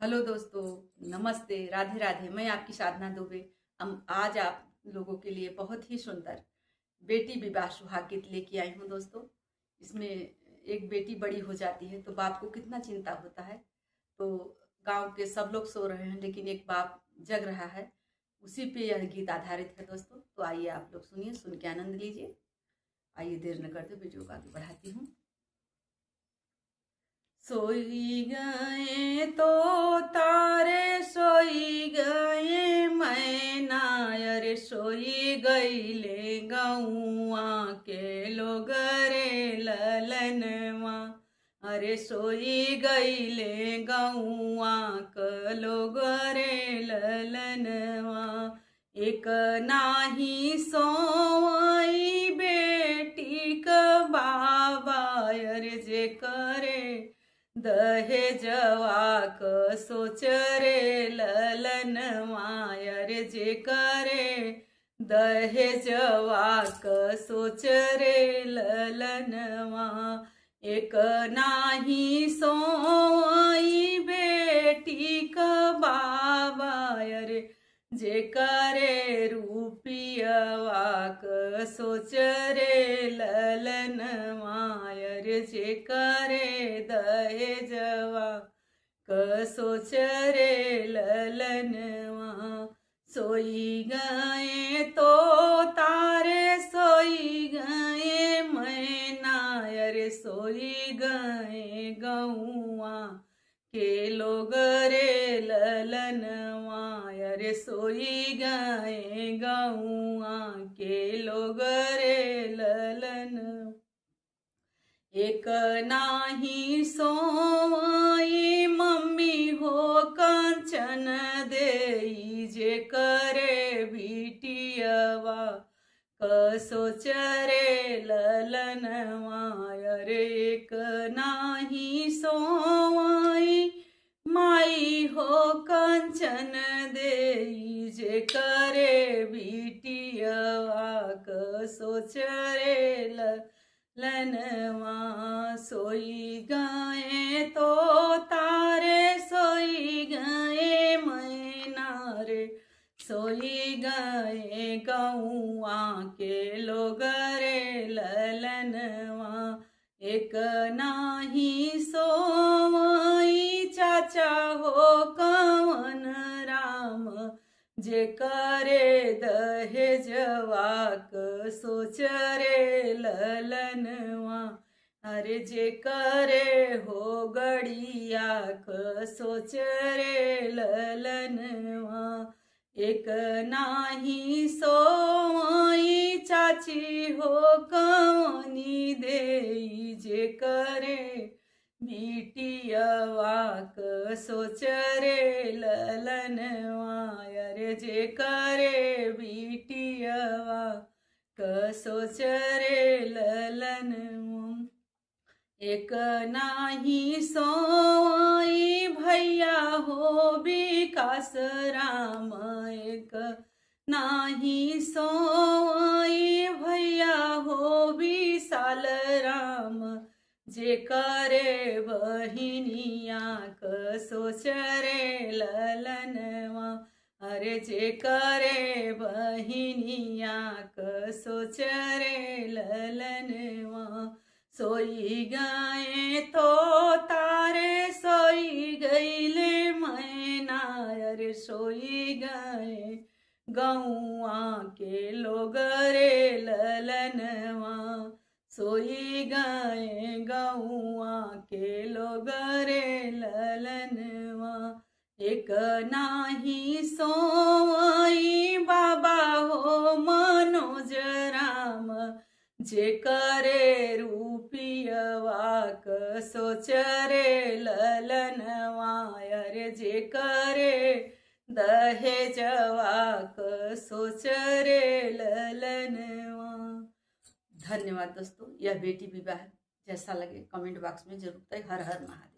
Hello दोस्तों, नमस्ते, राधे राधे। मैं आपकी साधना दुबे। हम आज आप लोगों के लिए बहुत ही सुंदर बेटी विवाह सुहाग गीत लेके आई हूँ दोस्तों। इसमें एक बेटी बड़ी हो जाती है तो बाप को कितना चिंता होता है। तो गांव के सब लोग सो रहे हैं लेकिन एक बाप जग रहा है, उसी पे यह गीत आधारित है दोस्तों। तो आइए आप लोग सुनिए, सुन के आनंद लीजिए। आइए देर न करते वीडियो को आगे बढ़ाती हूँ। सोई गए तो तारे सोई गए मैना, अरे सोई गईले गौआ के लोग रे ललनवा। अरे सोई गईले गौआ के लोग रे ललनवा। एक नाही सोई बेटी का बाबा, अरे जे करे दहेजवा क सोच रे ललन मायर जे करे दहेजवा क सोच रे ललनवा। एक नाही सोई बेटी का बाबा, अरे जे करे रूपियवा क सोच रे ललन मायर जे करे दहेजवा क सोच रे ललनवा। सोई गए तो तारे सोई गए मैना, अरे सोई गए गौआ के लोग रे ललनवा। अरे सोई गए गौआ के लोग रे ललन। एक नाही सोई मम्मी हो कंचन देई, जे करे बिटियवा क सोच रे ललनवा। अरे एक नाही सोई माई हो कंचन देई, जे करे बिटियवा क सोच रे ललनवा। सोई गए तो तारे सोई गए मैना, रे सोई गए गौआ के लोग रे ललनवा। एक नाही सोई चाचा हो कवन राम, जे करे दहेजवा क सोच रे ललनवा। अरे जे करे हो गड़िया क सोच रे ललनवा। एक नाही सोई चाची हो कवनी देई, जे करे बिटियवा क सोच रे ललनवा। अरे जे करे बिटियवा क सोच रे ललनवा। एक नाही सोई भैया हो विकास राम, एक नाही सोई भैया हो विशाल राम, जे करे बहिनिया क सोच रे ललनवा। अरे जे करे बहिनिया क सोच रे ललनवा। सोई गए तो तारे सोई गईले मैना, अरे सोई गए गौआ के लोग रे ललनवा। सोई गए गौआ के लोग रे ललनवा। एक नाही सोई बाबा हो मनोज राम, जे करे रूपियवा क सोच रे ललनवा। अरे जे करे दहेजवा क सोच रे ललनवा। धन्यवाद दोस्तों। यह बेटी विवाह जैसा लगे कमेंट बॉक्स में जरूर बताइए। हर हर महादेव।